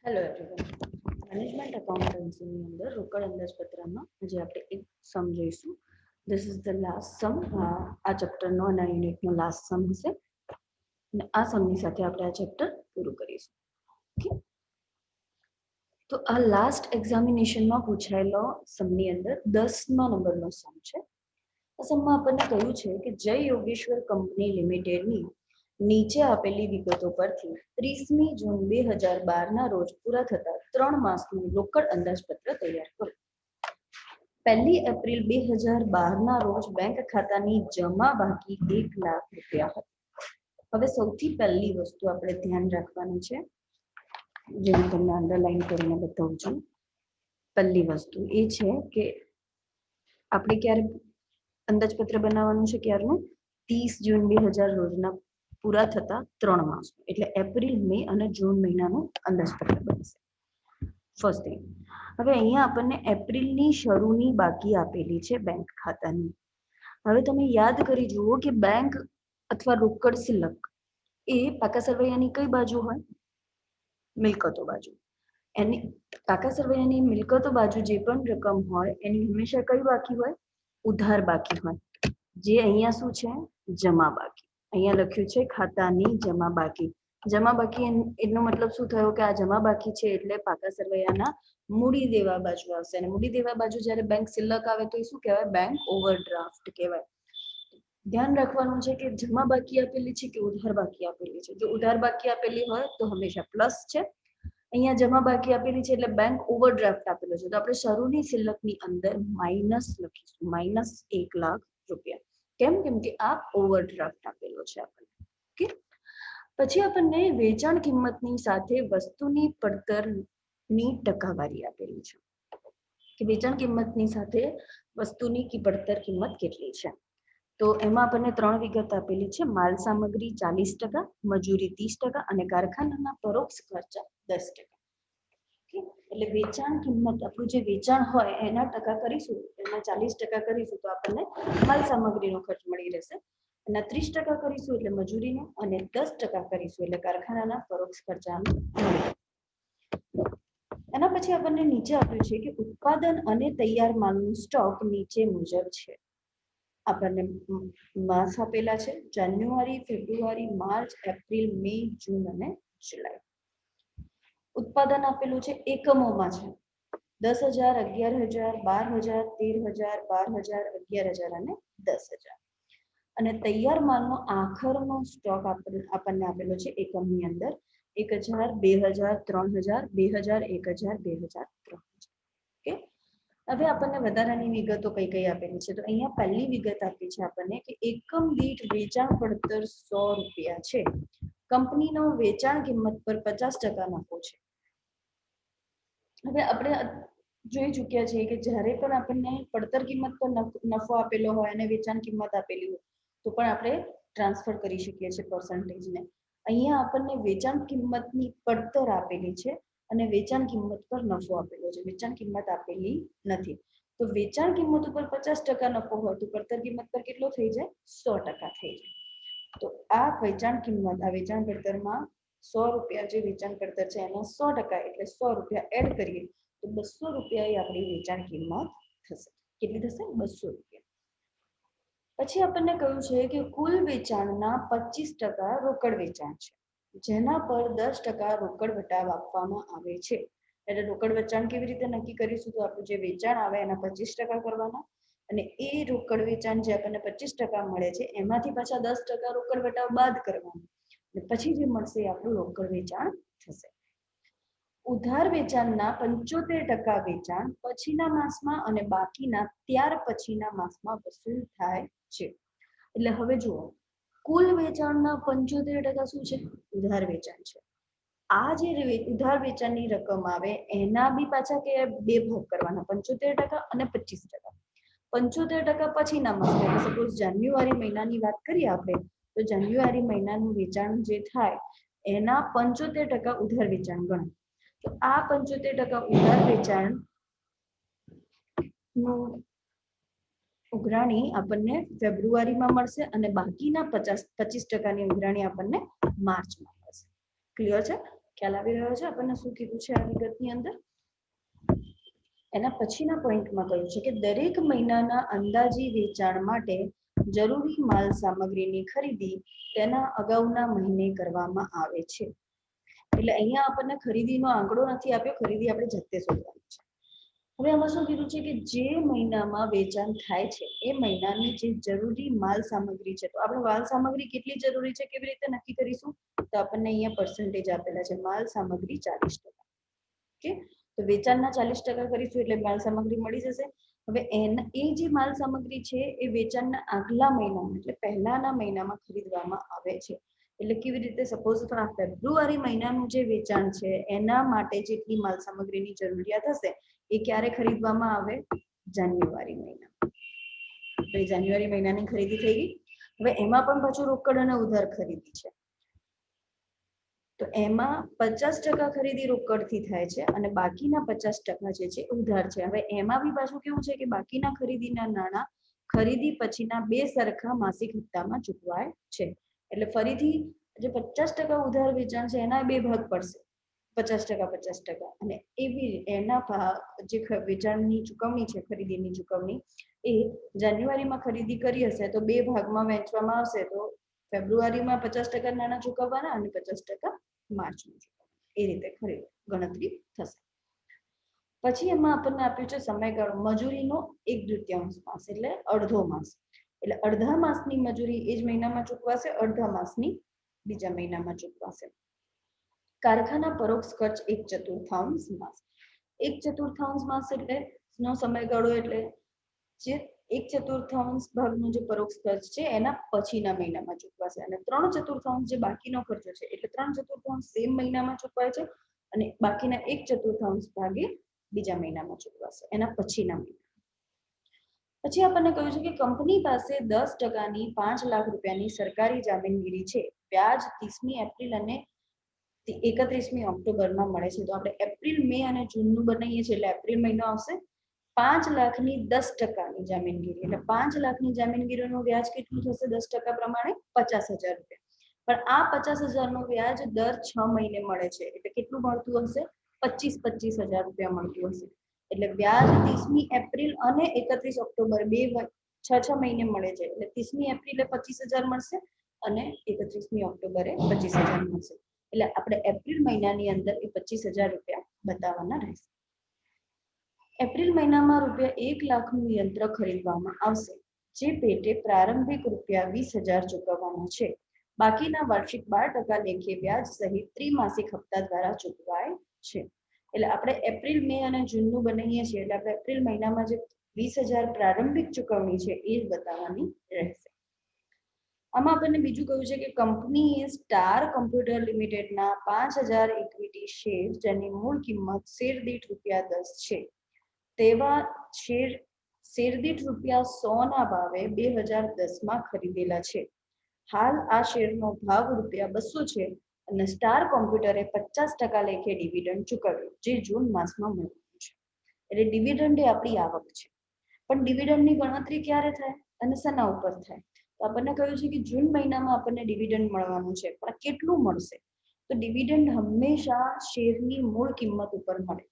Hello everyone, management એકાઉન્ટન્સીની અંદર રોકડ અંદાજપત્રમાં આજે આપણે એક સમ જોઈશું. ધીસ ઇઝ ધ લાસ્ટ સમ. આ ચેપ્ટરનો અને આ યુનિટનો લાસ્ટ સમ હશે અને આ સમની સાથે આપણે આ ચેપ્ટર પૂરું કરીશું. ઓકે, તો આ લાસ્ટ એક્ઝામિનેશનમાં પૂછાયેલો સમની અંદર 10મા નંબરનો સમ છે. આ સમમાં આપણને કહ્યું છે કે જય યોગેશ્વર કંપની લિમિટેડની નીચે આપેલી વિગતો પરથી 30મી જૂન 2012ના રોજ પૂરા થતા 3 માસનું રોકડ અંદાજપત્ર તૈયાર કરો. 1 એપ્રિલ 2012ના રોજ બેંક ખાતાની જમા બાકી 1 લાખ રૂપિયા હતી. હવે સૌથી પહેલી વસ્તુ આપણે ધ્યાન રાખવાની છે, જે હું તમને અંડરલાઈન કરીને બતાવું છું. પહેલી વસ્તુ એ છે કે આપણે ક્યારે અંદાજપત્ર બનાવવાનું છે, ક્યારનું? 30 જૂન 2000 રોજના પૂરા થતા 3 માસ, એટલે એપ્રિલ, મે અને જૂન મહિનાનું અંદાજપત્ર બનશે. ફર્સ્ટ થિંગ, હવે અહીંયા આપણને એપ્રિલની શરૂની બાકી આપેલી છે બેંક ખાતાની. હવે તમે યાદ કરી જુઓ કે બેંક અથવા રોકડ સિલક એ પાકા સરવૈયાની કઈ બાજુ હોય? મિલકતો બાજુ. એની પાકા સરવૈયાની મિલકતો બાજુ જે પણ રકમ હોય એની હંમેશા કઈ બાકી હોય? ઉધાર બાકી હોય. જે અહીંયા શું છે? જમા બાકી. અહીંયા લખ્યું છે ખાતાની જમા બાકી. જમા બાકી એનો મતલબ શું થયો કે આ જમા બાકી છે એટલે પાકા સરવૈયાના મૂડી દેવા બાજુ આવશે. અને મૂડી દેવા બાજુ જ્યારે બેંક સિલક આવે તો એ શું કહેવાય? બેંક ઓવરડ્રાફ્ટ કહેવાય. ધ્યાન રાખવાનું છે કે જમા બાકી આપેલી છે કે ઉધાર બાકી આપેલી છે. જો ઉધાર બાકી આપેલી હોય તો હંમેશા પ્લસ છે. અહીંયા જમા બાકી આપેલી છે એટલે બેંક ઓવરડ્રાફ્ટ આપેલો છે, તો આપણે શરૂની સિલકની અંદર માઇનસ લખીશું, માઇનસ 1 લાખ રૂપિયા. કેમ? કેમ કે આ ઓવરડ્રાફ્ટ આપેલો છે આપણને. ઓકે, પછી આપણને વેચાણ કિંમતની સાથે વસ્તુની પડતરની ટકાવારી આપેલી છે કે વેચાણ કિંમતની સાથે વસ્તુની પડતર કિંમત કેટલી છે. તો એમાં આપણને 3 વિગત આપેલી છે. માલ સામગ્રી 40%, મજૂરી 30% અને કારખાનાના પરોક્ષ ખર્ચા 10%. એટલે વેચાણ કિંમત, આપણું જે વેચાણ હોય એના ટકા કરીશું, એના 40% કરીશું તો આપણને માલ સામગ્રીનો ખર્ચ મળી રહેશે. એના 30% કરીશું એટલે મજૂરીનો, અને 10% કરીશું એટલે કારખાનાના પરોક્ષ ખર્ચાનો મળી. એના પછી આપણને નીચે આપ્યું છે કે ઉત્પાદન અને તૈયાર માલનું સ્ટોક નીચે મુજબ છે. આપણને માસ આપેલા છે: જાન્યુઆરી, ફેબ્રુઆરી, માર્ચ, એપ્રિલ, મે, જૂન અને જુલાઈ. ઉત્પાદન આપેલું છે એકમોમાં છે: 10,000, 11,000, 12,000, 13,000, 12,000, 11,000 અને 10,000. અને તૈયાર માલનો આખરનો સ્ટોક આપણને આપેલો છે એકમની અંદર: 1,000, 2,000, 3,000, 2,000, 1,000, 2,000, 3,000. ઓકે, હવે આપણને વધારાની વિગતો કઈ કઈ આપેલી છે? તો અહીંયા પહેલી વિગત આપી છે આપણને કે એકમ દીઠ વેચાણ પડતર 100 રૂપિયા છે. કંપનીનો વેચાણ કિંમત પર 50% નફો છે. હવે આપણે જોઈ ચૂક્યા છીએ કે જ્યારે પણ આપણને પડતર કિંમત પર નફો આપેલો હોય અને વેચાણ કિંમત આપેલી હોય તો પણ આપણે ટ્રાન્સફર કરી શકીએ છીએ પર્સન્ટેજને. અહીંયા આપણને વેચાણ કિંમતની પડતર આપેલી છે અને વેચાણ કિંમત પર નફો આપેલો છે. વેચાણ કિંમત આપેલી નથી. તો વેચાણ કિંમત ઉપર 50% નફો હોય તો પડતર કિંમત પર કેટલો થઈ જાય? 100% થઈ જાય. તો આ વેચાણ કિંમત, આ વેચાણ પડતરમાં 100 રૂપિયા જે વેચાણ પડતર છે એમાં 100% એટલે 100 રૂપિયા એડ કરીએ તો 200 રૂપિયા એ આપણી વેચાણ કિંમત થશે. કેટલી થશે? 200 રૂપિયા. પછી આપણને કહ્યું છે કે કુલ વેચાણના 25% રોકડ વેચાણ છે, જેના પર 10% રોકડ વટાવ આપવામાં આવે છે. એટલે રોકડ વેચાણ કેવી રીતે નક્કી કરીશું? તો આપણું જે વેચાણ આવે એના 25% કરવાના, અને એ રોકડ વેચાણ જે આપણને 25% મળે છે એમાંથી પાછા 10% રોકડ વટાવ બાદ કરવાનું, અને પછી જે મળશે એ આપણું રોકડ વેચાણ થશે. ઉધાર વેચાણના 75% વેચાણ પછીના માસમાં અને બાકીના ત્યાર પછીના માસમાં વસૂલ થાય છે. એટલે હવે જુઓ, કુલ વેચાણના 75% શું છે? ઉધાર વેચાણ છે. આ જે ઉધાર વેચાણની રકમ આવે એના બી પાછા કે બે ભાગ કરવાના, 75% અને 25%. 75% પછીના માસમાં, સપોઝ જાન્યુઆરી મહિનાની વાત કરીએ આપણે, તો જાન્યુઆરી મહિનાનું વેચાણ જે થાય એના 75% ઉધાર વેચાણ ગણાય. તો આ 75% ઉધાર વેચાણ નું ઉઘરાણી આપણને ફેબ્રુઆરીમાં મળશે અને બાકીના 25%ની ઉઘરાણી આપણને માર્ચમાં મળશે. ક્લિયર છે? ખ્યાલ આવી રહ્યો છે આપણને શું કીધું છે આ વિગતની અંદર? એના પછીના પોઈન્ટમાં કહ્યું છે કે દરેક મહિનાના અંદાજી વેચાણ માટે જરૂરી માલ સામગ્રીની ખરીદી તેના અગાઉના મહિને કરવામાં આવે છે. એટલે અહીંયા આપણને ખરીદીનો આંકડો નથી આપ્યો, ખરીદી આપણે જાતે શોધવાની છે. હવે આમાં શું કીધું છે કે જે મહિનામાં વેચાણ થાય છે એ મહિનાની જે જરૂરી માલ સામગ્રી છે, તો આપણે માલ સામગ્રી કેટલી જરૂરી છે કેવી રીતે નક્કી કરીશું? તો આપણને અહીંયા પર્સન્ટેજ આપેલા છે, માલ સામગ્રી 40%. ઓકે, તો વેચાણના 40% કરીશું એટલે માલ સામગ્રી મળી જશે. હવે એ જે માલ સામગ્રી છે એ વેચાણના આગલા મહિનામાં એટલે પહેલાના મહિનામાં ખરીદવામાં આવે છે. એટલે કેવી રીતે? સપોઝ આ ફેબ્રુઆરી મહિનાનું જે વેચાણ છે એના માટે જેટલી માલ સામગ્રીની જરૂરિયાત હશે એ ક્યારે ખરીદવામાં આવે? જાન્યુઆરી મહિનામાં. તો જાન્યુઆરી મહિનાની ખરીદી થઈ ગઈ. હવે એમાં પણ પાછું રોકડ અને ઉધાર ખરીદી છે, તો એમાં 50% ખરીદી રોકડથી થાય છે અને બાકીના 50% જે છે ઉધાર છે. હવે એમાં બી પાછું કેવું છે કે બાકીના ખરીદીના નાણાં ખરીદી પછીના 2 સરખા માસિક હપ્તામાં ચૂકવાય છે. એટલે ફરીથી જે 50% ઉધાર વેચાણ છે એના 2 ભાગ પડશે, 50% અને એવી એના જે વેચાણની ચૂકવણી છે, ખરીદીની ચૂકવણી એ જાન્યુઆરીમાં ખરીદી કરી હશે તો 2 ભાગમાં વહેંચવામાં આવશે. તો ફેબ્રુઆરીમાં 50% નાણાં ચૂકવવાના અને 50% માર્ચમાં ચૂકવવાના. એ રીતે ગણતરી થશે. પછી એમાં આપણને આપ્યું છે સમયગાળો મજૂરીનો 1/2 માસ એટલે અડધો માસ. એટલે અડધા માસની મજૂરી એ જ મહિનામાં ચૂકવાશે, અડધા માસની બીજા મહિનામાં ચૂકવાશે. કારખાના પરોક્ષ ખર્ચ 1/4 માસ. 1/4 માસ એટલે નો સમયગાળો એટલે જે 1/4 ભાગનો જે પરોક્ષ ખર્ચ છે એના પછીના મહિનામાં ચૂકવાશે અને 3/4 જે બાકીનો ખર્ચો છે એટલે 3/4 સેમ મહિનામાં ચૂકવાય છે અને બાકીના 1/4 ભાગે બીજા મહિનામાં ચૂકવાશે એના પછીના મહિના. પછી આપણને કહ્યું છે કે કંપની પાસે 10%ની 5 લાખ રૂપિયાની સરકારી જામીનગીરી છે. વ્યાજ 30મી એપ્રિલ અને 31મી ઓક્ટોબરમાં મળે છે. તો આપણે એપ્રિલ, મે અને જૂનનું બનાવીએ છીએ એટલે એપ્રિલ મહિનો આવશે. 5 લાખની 10%ની જામીનગીરી એટલે 5 લાખની જામીનગીરીનું વ્યાજ કેટલું થશે? 10% પ્રમાણે 50,000 રૂપિયા. પણ આ 50,000નું વ્યાજ દર 6 મહિને મળે છે એટલે કેટલું મળતું હશે? 25,000 રૂપિયા મળતું હશે. એટલે વ્યાજ 30મી એપ્રિલ અને 31 ઓક્ટોબર બે 6 મહિને મળે છે એટલે 30મી એપ્રિલે 25,000 મળશે અને 31મી ઓક્ટોબરે 25,000 મળશે. એટલે આપણે એપ્રિલ મહિનાની અંદર એ 25,000 રૂપિયા બતાવવાના રહેશે. એપ્રિલ મહિનામાં રૂપિયા 1 લાખનું યંત્ર ખરીદવામાં આવશે, જે પેટે પ્રારંભિક રૂપિયા 20,000 ચૂકવવાના છે. બાકીના વાર્ષિક 12% લેખે વ્યાજ સહિત ત્રિમાસિક હપ્તા દ્વારા ચૂકવાય છે. એટલે આપણે એપ્રિલ, મે અને જૂનનું બનાવીએ છીએ એટલે આપણે એપ્રિલ મહિનામાં જે 20,000 પ્રારંભિક ચૂકવણી છે એ જ બતાવવાની રહેશે. આમાં આપણને બીજું કહ્યું છે કે કંપનીએ સ્ટાર કોમ્પ્યુટર લિમિટેડના 5,000 ઇક્વિટી શેર જેની મૂળ કિંમત શેર દીઠ ₹10 છે તેવા શેર દીઠ ₹100ના ભાવે 2010માં ખરીદેલા છે. હાલ આ શેરનો ભાવ ₹200 છે અને સ્ટાર કોમ્પ્યુટરે 50% લેખે ડિવિડન્ડ ચૂકવ્યું જે જૂન માસમાં મળ્યું છે. એટલે ડિવિડન્ડ એ આપણી આવક છે. પણ ડિવિડન્ડની ગણતરી ક્યારે થાય અને શેના ઉપર થાય? તો આપણને કહ્યું છે કે જૂન મહિનામાં આપણને ડિવિડન્ડ મળવાનું છે, પણ કેટલું મળશે? તો ડિવિડન્ડ હંમેશા શેરની મૂળ કિંમત ઉપર મળે.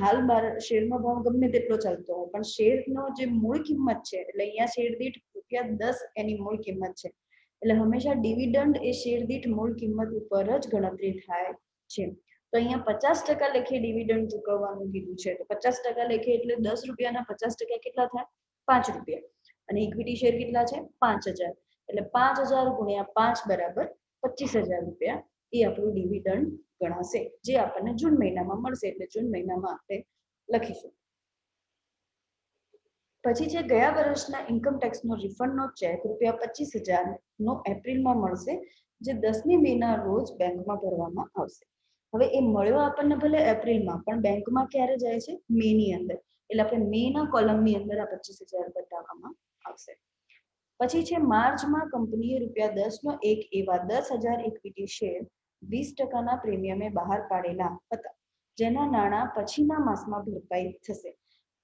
હાલ શેરનો ભાવ ગમે તેટલો ચાલતો હોય પણ શેરનો જે મૂળ કિંમત છે એટલે અહીંયા શેર દીઠ ₹10 એની મૂળ કિંમત છે એટલે હંમેશા ડિવિડન્ડ એ શેર દીઠ મૂળ કિંમત ઉપર જ ગણતરી થાય છે. તો અહીંયા 50% લેખે ડિવિડન્ડ ચૂકવવાનું કીધું છે. તો 50% લેખે એટલે ₹10ના 50% કેટલા થાય? ₹5 અને ઇક્વિટી શેર કેટલા છે? 5,000 એટલે 5,000 ગુણ્યા 5 બરાબર 25,000 રૂપિયા એ આપણું ડિવિડન્ડ ગણાશે જે આપણને જૂન મહિનામાં મળશે એટલે જૂન મહિનામાં આપણે લખીશું. પછી છે ગયા વર્ષના ઇન્કમ ટેક્સનો રિફંડનો ચેક ₹25,000 નો એપ્રિલમાં મળશે જે 10મી મેના રોજ બેંકમાં ભરવામાં આવશે. હવે એ મળ્યો આપણને ભલે એપ્રિલમાં પણ બેંકમાં ક્યારે જાય છે? મેની અંદર. એટલે આપણે મેના કોલમની અંદર આ 25,000 બતાવવામાં આવશે. પછી છે માર્ચમાં કંપનીએ ₹10નો એક એવા 10,000 ઇક્વિટી શેર 20%ના પ્રીમિયમે બહાર પાડેલા હતા જેના નાણાં પછીના માસમાં ભરપાઈ થશે.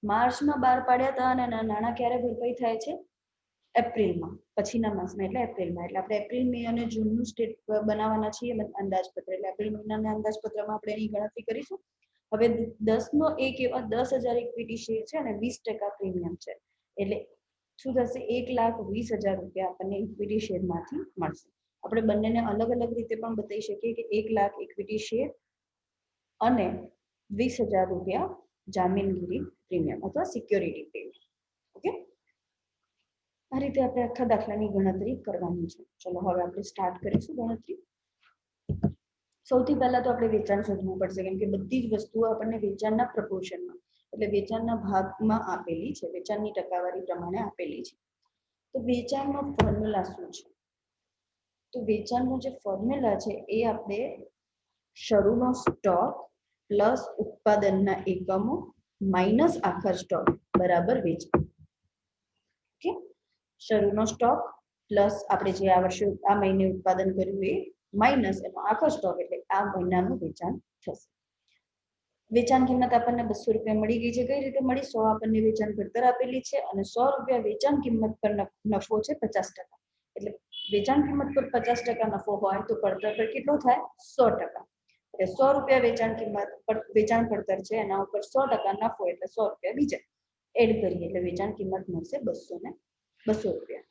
માર્ચમાં બહાર પાડ્યા હતા અને નાણાં ક્યારે ભરપાઈ થાય છે? એપ્રિલમાં, પછીના માસમાં એટલે એપ્રિલમાં. એટલે આપણે એપ્રિલ, મે અને જૂનનું સ્ટેટ બનાવવાના છીએ અંદાજપત્ર. એટલે એપ્રિલ મહિનાના અંદાજપત્રમાં આપણે એની ગણતરી કરીશું. હવે 10 નો 1 એવા 10,000 ઇક્વિટી શેર છે અને 20% પ્રીમિયમ છે. એટલે શું થશે? 1,20,000 રૂપિયા આપણને ઇક્વિટી શેરમાંથી મળશે. આપણે બંનેને અલગ અલગ રીતે પણ બતાવી શકીએ કે 1 લાખ ઇક્વિટી શેર અને 20,000 રૂપિયા જામીનગીરી પ્રીમિયમ અથવા સિક્યોરિટી પ્રીમિયમ. ઓકે, આ રીતે આપણે આખા દાખલાની ગણતરી કરવાની છે. ચલો હવે આપણે સ્ટાર્ટ કરીશું ગણતરી. સૌથી પહેલા તો આપણે વેચાણ શોધવું પડશે, કેમ કે બધી જ વસ્તુઓ આપણને વેચાણના પ્રપોર્શનમાં એટલે વેચાણના ભાગમાં આપેલી છે, વેચાણની ટકાવારી પ્રમાણે આપેલી છે. તો વેચાણનો ફોર્મ્યુલા શું છે? તો વેચાણનો જે ફોર્મ્યુલા છે એ આપણે શરૂનો સ્ટોક પ્લસ ઉત્પાદનના એકમો માઇનસ આખા સ્ટોક બરાબર વેચાણ. ઓકે, શરૂનો સ્ટોક પ્લસ આપણે જે આ વર્ષે આ મહિને ઉત્પાદન કર્યું એ માઇનસ એનો આખો સ્ટોક એટલે આ મહિનાનું વેચાણ થશે. વેચાણ કિંમત આપણને 200 રૂપિયા મળી ગઈ છે. કઈ રીતે મળી? 100 આપણને વેચાણ પડતર આપેલી છે અને 100 રૂપિયા વેચાણ કિંમત પર નફો છે 50%. એટલે વેચાણ કિંમત પર 50% નફો હોય તો પડતર પર કેટલો થાય? 100%. એટલે 100 રૂપિયા વેચાણ કિંમત પર વેચાણ પડતર છે, એના ઉપર 100% નફો એટલે 100 રૂપિયા બીજા એડ કરીએ એટલે વેચાણ કિંમત મળશે 200 રૂપિયા.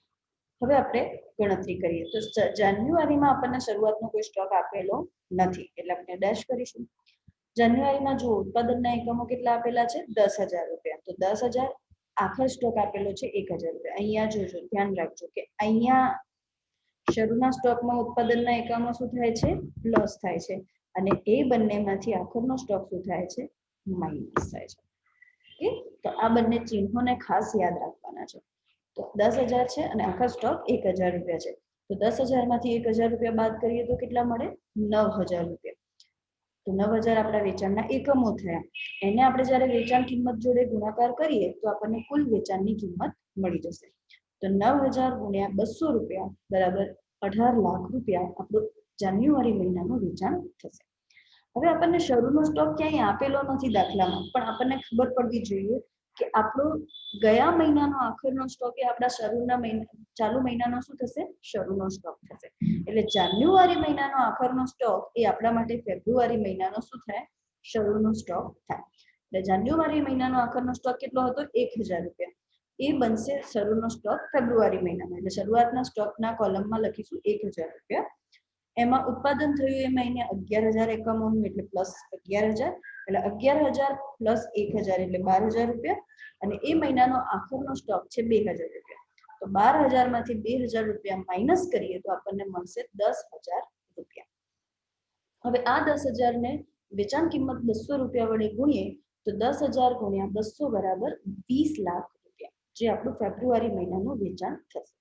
હવે આપણે ગણતરી કરીએ તો જાન્યુઆરીમાં આપણને શરૂઆતનો કોઈ સ્ટોક આપેલો નથી એટલે આપણે ડેશ કરીશું. જાન્યુઆરીમાં જો ઉત્પાદનના એકમો કેટલા આપેલા છે? 10,000 રૂપિયા. તો 10,000 આખર સ્ટોક આપેલો છે 1,000 રૂપિયા. અહીંયા જોજો, ધ્યાન રાખજો કે અહીંયા શરૂના સ્ટોકમાં ઉત્પાદનના એકમો શું થાય છે? પ્લસ થાય છે અને એ બંનેમાંથી આખરનો સ્ટોક શું થાય છે? માઇનસ થાય છે. ઓકે, તો આ બંને ચિહ્નોને ખાસ યાદ રાખવાના છે. તો 10,000 છે અને આખા સ્ટોક 1,000 રૂપિયા છે. તો 10,000 માંથી 1,000 રૂપિયા બાદ કરીએ તો કેટલા મળે? 9,000 રૂપિયા. તો 9,000 આપણા વેચાણના એકમો થયા. એને આપણે જ્યારે વેચાણ કિંમત જોડે ગુણાકાર કરીએ તો આપણને કુલ વેચાણની કિંમત મળી જશે. તો 9,000 ગુણ્યા 200 રૂપિયા બરાબર 18 લાખ રૂપિયા આપણું જાન્યુઆરી મહિનાનું વેચાણ થશે. હવે આપણને શરૂનો સ્ટોક ક્યાંય આપેલો નથી દાખલામાં, પણ આપણને ખબર પડવી જોઈએ કે આપણો ગયા મહિનાનો આખરનો સ્ટોક એ આપણા ચાલુ મહિનાનો શું થશે? શરૂનો સ્ટોક થશે. એટલે જાન્યુઆરી મહિનાનો આખરનો સ્ટોક એ આપણા માટે ફેબ્રુઆરી મહિનાનો શું થાય? શરૂનો સ્ટોક થાય. એટલે જાન્યુઆરી મહિનાનો આખરનો સ્ટોક કેટલો હતો? 1,000 રૂપિયા. એ બનશે શરૂનો સ્ટોક ફેબ્રુઆરી મહિનામાં. એટલે શરૂઆતના સ્ટોકના કોલમમાં લખીશું 1,000 રૂપિયા. એમાં ઉત્પાદન થયું એ મહિને 11,000 એકમોનું એટલે પ્લસ 11,000 એટલે 11,000 પ્લસ 1,000 એટલે 12,000 રૂપિયા અને એ મહિનાનો આખરનો સ્ટોક છે 2,000 રૂપિયા. તો 12,000 માંથી 2,000 રૂપિયા માઇનસ કરીએ તો આપણને મળશે 10,000 રૂપિયા. હવે આ 10,000 ને વેચાણ કિંમત 200 રૂપિયા વડે ગુણીએ તો 10,000 ગુણ્યા 200 બરાબર 20 લાખ રૂપિયા, જે આપણું ફેબ્રુઆરી મહિનાનું વેચાણ થશે.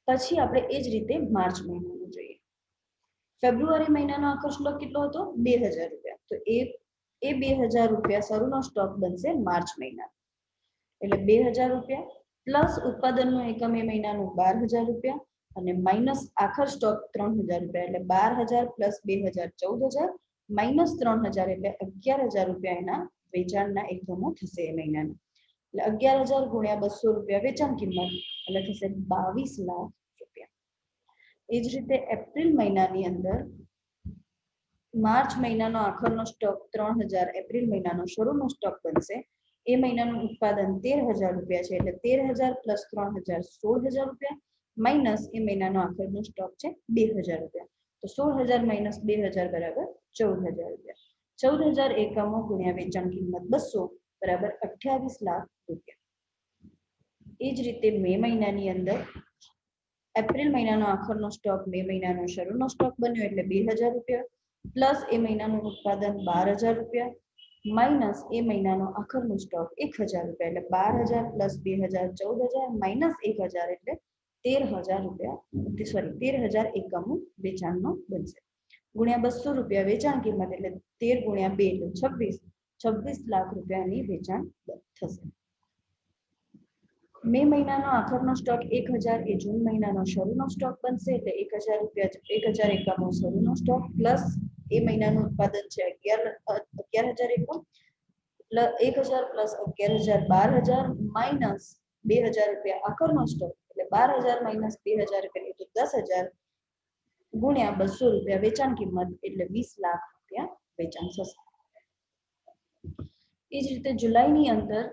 પછી આપણે એ જ રીતે માર્ચ મહિનાનું જોઈએ. ફેબ્રુઆરી મહિનાનો આખો સ્ટોક કેટલો હતો? 2,000 રૂપિયા. તો એ 2,000 રૂપિયા શરૂનો સ્ટોક બનશે માર્ચ મહિના. એટલે 2,000 રૂપિયા પ્લસ ઉત્પાદનનો એકમ એ મહિનાનું 12,000 રૂપિયા અને માઇનસ આખર સ્ટોક 3,000 રૂપિયા એટલે 12,000 પ્લસ 2,000 14,000 માઇનસ 3,000 એટલે 11,000 રૂપિયા એના વેચાણના એકમો થશે એ મહિનાના. એટલે 11,000 ગુણ્યા 200 રૂપિયા વેચાણ કિંમત એટલે થશે 22 લાખ રૂપિયા. એ જ રીતે એપ્રિલ મહિનાની અંદર માર્ચ મહિનાનો આખરનો સ્ટોક 3,000 એપ્રિલ મહિનાનો શરૂનો સ્ટોક બનશે. એ મહિનાનું ઉત્પાદન 13,000 રૂપિયા છે એટલે 13,000 પ્લસ 3,000 16,000 રૂપિયા માઇનસ એ મહિનાનો આખરનો સ્ટોક છે 2,000 રૂપિયા. તો 16,000 માઇનસ 2,000 બરાબર 14,000 રૂપિયા. 14,000 એકમો ગુણ્યા વેચાણ કિંમત 200 બરાબર 28 લાખ રૂપિયા. એ જ રીતે મે મહિનાની અંદર એપ્રિલ મહિનાનો આખરનો સ્ટોક મે મહિનાનો શરૂનો સ્ટોક બન્યો એટલે 2,000 રૂપિયા પ્લસ એ મહિનાનું ઉત્પાદન 12,000 રૂપિયા માઇનસ એ મહિનાનો આખરનો સ્ટોક 1,000 રૂપિયા એટલે 12,000 પ્લસ 2,000 14,000 માઇનસ 1,000 એટલે 13,000 રૂપિયા 13,000 એકમો વેચાણનો બનશે. ગુણ્યા 200 રૂપિયા વેચાણ કિંમત એટલે 13 ગુણ્યા 2 એટલે 26 લાખ રૂપિયાની વેચાણ થશે. મે મહિનાનો આખરનો સ્ટોક 1,000 એ જૂન મહિનાનો શરૂનો સ્ટોક બનશે એટલે 1,000 રૂપિયા 1,000 એકમો શરૂનો સ્ટોક પ્લસ એ મહિનાનું ઉત્પાદન છે 11,000 એકમ 1,000 પ્લસ 11,000 12,000 માઇનસ 2000 રૂપિયા આખરનો સ્ટોક એટલે 12000 માઇનસ 2000 કરીએ તો 10000 ગુણ્યા 200 રૂપિયા વેચાણ કિંમત એટલે 20 લાખ રૂપિયા વેચાણ થશે. એ જ રીતે જુલાઈની અંદર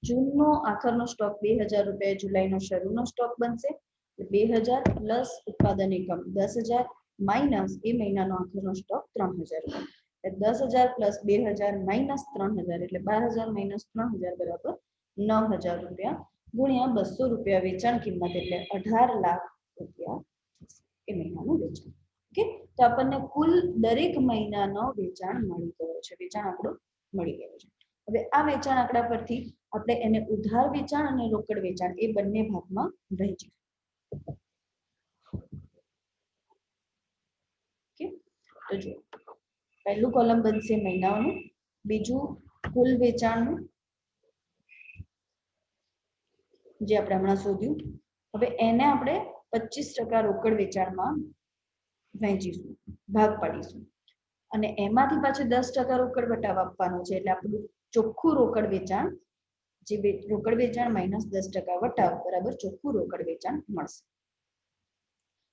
જૂનનો આખરનો સ્ટોક 2000 રૂપિયા જુલાઈનો શરૂનો સ્ટોક બનશે 2000 પ્લસ ઉત્પાદન એકમ 10000 માઇનસ એ મહિનાનો આખરનો સ્ટોક 3000 રૂપિયા 10000 પ્લસ 2000 માઇનસ 3000 એટલે 12000 માઇનસ 3000 બરાબર 9000 રૂપિયા ગુણ્યા 200 રૂપિયા વેચાણ કિંમત એટલે 18 લાખ રૂપિયા એ મહિનાનું વેચાણ. ઓકે, તો આપણને કુલ દરેક મહિનાનો વેચાણ મળી ગયો છે, વેચાણ આંકડો મળી ગયો છે. હવે આ વેચાણ આંકડા પરથી આપણે એને ઉધાર વેચાણ અને રોકડ વેચાણ એ બંને ભાગમાં વહેંચીશું. ઓકે, તો જો પહેલું કોલમ બનશે મહિનાઓનું, બીજું કુલ વેચાણનું જે આપણે હમણાં શોધ્યું. હવે એને આપણે 25% રોકડ વેચાણમાં વહેંચીશું, ભાગ પાડીશું અને એમાંથી પાછું 10% રોકડ વટાવ આપવાનો છે એટલે આપણું ચોખ્ખું રોકડ વેચાણ જે રોકડ વેચાણ માઇનસ 10% વટાવ બરાબર ચોખ્ખું રોકડ વેચાણ મળશે.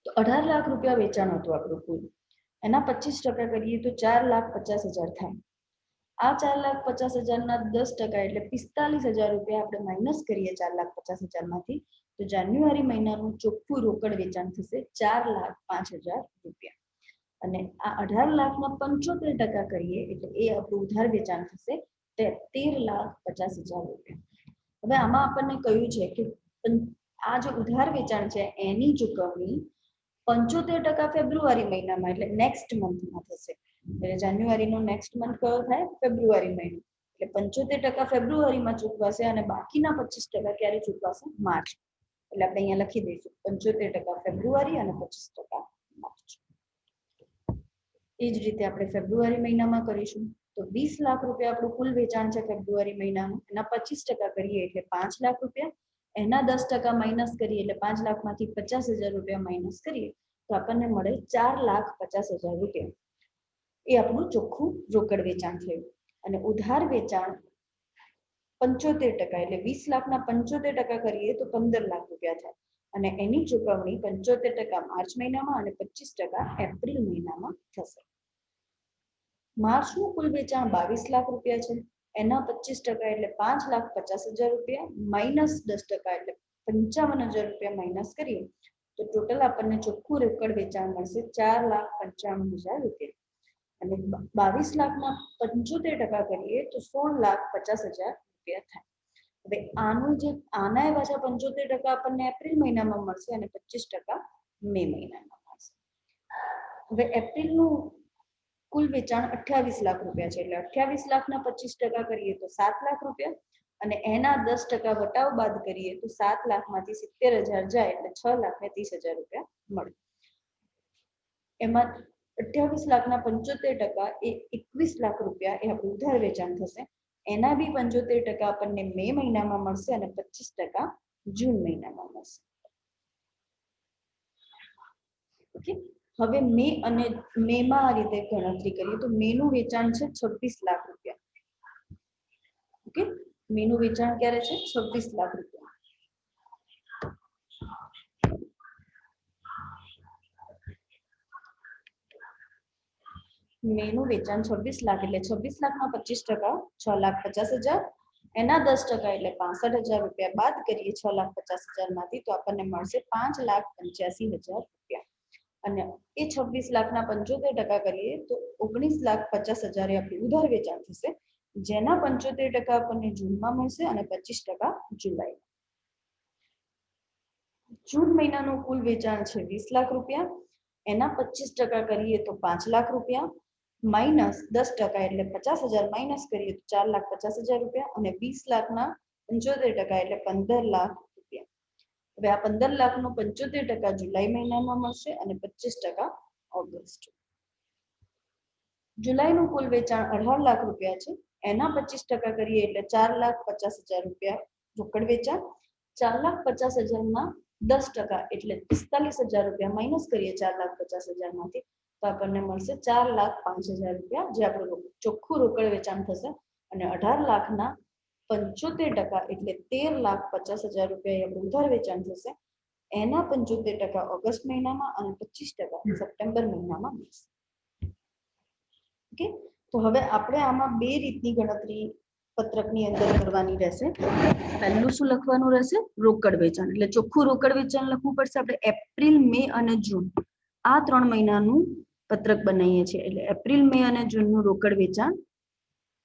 તો 18 લાખ રૂપિયા વેચાણ હતું આપણું કુલ, એના 25% કરીએ તો 4,50,000 થાય. આ 4,50,000 ના 10% એટલે 45,000 રૂપિયા આપણે માઇનસ કરીએ 4,50,000 માંથી તો જાન્યુઆરી મહિનાનું ચોખ્ખું રોકડ વેચાણ થશે 4,05,000 રૂપિયા અને આ 18 લાખના 75% કરીએ એટલે એ આપણું ઉધાર વેચાણ થશે 13,50,000 રૂપિયા. હવે આમાં આપણને કહ્યું છે કે આ જે ઉધાર વેચાણ છે એની ચૂકવણી 75% ફેબ્રુઆરી મહિનામાં એટલે નેક્સ્ટ મંથમાં થશે. એટલે જાન્યુઆરીનો નેક્સ્ટ મંથ કયો થાય? ફેબ્રુઆરી મહિનો. એટલે 75% ફેબ્રુઆરીમાં ચૂકવાશે અને બાકીના 25% ક્યારે ચૂકવાશે? માર્ચ. એટલે આપણે અહીંયા લખી દઈશું 75% ફેબ્રુઆરી અને 25% માર્ચ. એ જ રીતે આપણે ફેબ્રુઆરી મહિનામાં કરીશું તો 20 લાખ રૂપિયા આપણું કુલ વેચાણ છે ફેબ્રુઆરી મહિનાનું, એના 25% કરીએ એટલે 5 લાખ રૂપિયા, એના 10% માઇનસ કરીએ એટલે 5 લાખમાંથી 50,000 રૂપિયા માઇનસ કરીએ તો આપણને મળે 4,50,000 રૂપિયા. એ આપણું ચોખ્ખું રોકડ વેચાણ થયું. અને ઉધાર વેચાણ 75% એટલે 20 લાખના 75% કરીએ તો 15 લાખ રૂપિયા થાય અને એની ચૂકવણી 75% માર્ચ મહિનામાં અને 25% એપ્રિલ મહિનામાં થશે. માર્ચનું કુલ વેચાણ 22 લાખ રૂપિયા છે, એના 25% એટલે 5,50,000 રૂપિયા માઇનસ 10% એટલે 55,000 રૂપિયા માઇનસ કરીએ તો ટોટલ આપણને ચોખ્ખું રોકડ વેચાણ મળશે 4,95,000 રૂપિયા અને 22 લાખના 75% કરીએ તો 16,50,000 રૂપિયા થાય. હવે આનું જે આના પાછા 75% આપણને એપ્રિલ મહિનામાં મળશે અને 25% મે મહિનામાં મળશે. હવે એપ્રિલનું કુલ વેચાણ 28 લાખ રૂપિયા છે એટલે 28 લાખના 25% કરીએ તો 7 લાખ રૂપિયા અને એના 10% વટાવ બાદ કરીએ તો 7 લાખમાંથી 70,000 જાય એટલે 6,30,000 રૂપિયા મળે. એમાં 28 લાખના 75% એ 21 લાખ રૂપિયા એ આપણું ઉધાર વેચાણ થશે. એના બી 75% આપણને મે મહિનામાં મળશે અને 25% જૂન મહિનામાં મળશે. ઓકે, હવે મે અને મેમાં આ રીતે ગણતરી કરીએ તો મેનું વેચાણ છે 26 લાખ રૂપિયા. ઓકે, મેનું વેચાણ ક્યારે છે? 26 લાખ રૂપિયા. મેનું વેચાણ 26 લાખ એટલે 26 લાખના 25% 6,50,000 એના 10% એટલે 65,000 રૂપિયા બાદ કરીએ 6,50,000 માંથી તો આપણને મળશે 5,85,000 રૂપિયા અને એ 26 લાખના 75% કરીએ તો 19,50,000 એ આપણું ઉધાર વેચાણ થશે જેના 75% આપણને જૂનમાં મળશે અને 25% જુલાઈ. જૂન મહિનાનું કુલ વેચાણ છે 20 લાખ રૂપિયા, એના 25% કરીએ તો 5 લાખ રૂપિયા માઇનસ 10% એટલે 50,000 માઇનસ કરીએ તો 4,50,000 રૂપિયા અને 20 લાખના 75% એટલે 15 લાખ રૂપિયા. હવે આ 15 લાખનો 75% જુલાઈ મહિનામાં મળશે અને 25% ઓગસ્ટ. જુલાઈનું કુલ વેચાણ 18 લાખ રૂપિયા છે, એના 25% કરીએ એટલે 4,50,000 રૂપિયા રોકડ વેચાણ. 4,50,000 ના 10% એટલે 45,000 રૂપિયા માઇનસ કરીએ 4,50,000 માંથી તો આપણને મળશે 4,05,000 રૂપિયા જે આપણું ચોખ્ખું રોકડ વેચાણ થશે અને 18 લાખના 75% એટલે 13,50,000 રૂપિયા એ આપણું ઉધાર વેચાણ થશે. એના 75% ઓગસ્ટ મહિનામાં અને 25% સપ્ટેમ્બર મહિનામાં મળશે. ઓકે, તો હવે આપણે આમાં બે રીતની ગણતરી પત્રકની અંદર કરવાની રહેશે. પહેલું શું લખવાનું રહેશે? રોકડ વેચાણ. એટલે ચોખ્ખું રોકડ વેચાણ લખવું પડશે. આપણે એપ્રિલ, મે અને જૂન આ 3 મહિનાનું પત્રક બનાવીએ છીએ. એટલે એપ્રિલ, મે અને જૂનનું રોકડ વેચાણ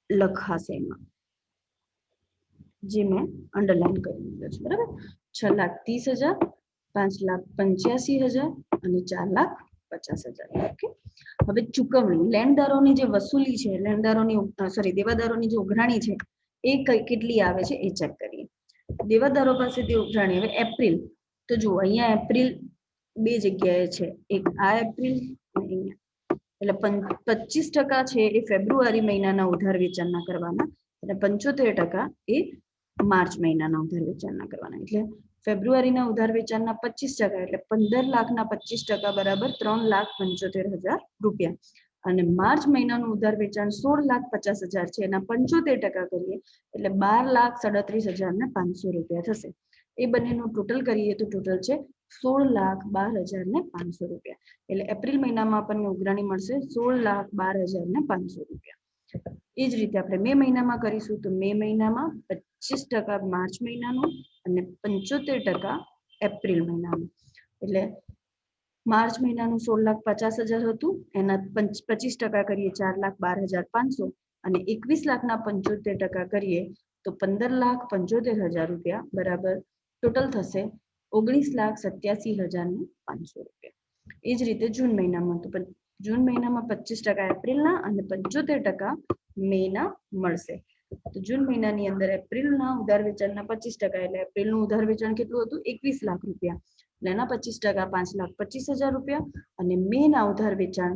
લખાશે એમાં, જે મેં અંડરલાઈન કરી દીધું છે. બરાબર, 6,30,000, 5,85,000 અને 4,50,000. ઓકે, હવે ચૂકવણી, લેણદારોની જે વસૂલી છે, દેવાદારોની જે ઉઘરાણી છે એ કેટલી આવે છે એ ચેક કરીએ. દેવાદારો પાસેથી ઉઘરાણી, હવે એપ્રિલ, તો જુઓ અહીંયા એપ્રિલ બે જગ્યાએ છે, એક આ એપ્રિલ અને અહીંયા. એટલે 25% છે એ ફેબ્રુઆરી મહિનાના ઉધાર વેચાણના કરવાના અને 75% એ માર્ચ મહિનાના ઉધાર વેચાણના કરવાના. એટલે ફેબ્રુઆરીના ઉધાર વેચાણના 25% એટલે 15 લાખના 25% બરાબર 3,75,000 રૂપિયા. અને માર્ચ મહિનાનું ઉધાર વેચાણ 16,50,000 છે, એના 75% કરીએ એટલે 12,37,500 રૂપિયા થશે. એ બંનેનું ટોટલ કરીએ તો ટોટલ છે 16,12,500 રૂપિયા. એટલે એપ્રિલ મહિનામાં આપણને ઉઘરાણી મળશે 16,12,500 રૂપિયા. એ જ રીતે આપણે મે મહિનામાં કરીશું તો મે મહિનામાં 25% માર્ચ મહિનાનું અને 75% એપ્રિલ મહિનાનું. એટલે માર્ચ મહિનાનું 16,50,000 હતું, એના 25% કરીએ 4,12,500 અને 21 લાખના 75% કરીએ તો 15,75,000 રૂપિયા બરાબર ટોટલ થશે 19,87,500 રૂપિયા. એ જ રીતે જૂન મહિનામાં, તો જૂન મહિનામાં 25% એપ્રિલના અને 75% મેના મળશે. તો જૂન મહિનાની અંદર એપ્રિલના ઉધાર વેચાણના 25% એટલે એપ્રિલનું ઉધાર વેચાણ કેટલું હતું? 21 લાખ રૂપિયા. એના 25% 5,25,000 રૂપિયા અને મેના ઉધાર વેચાણ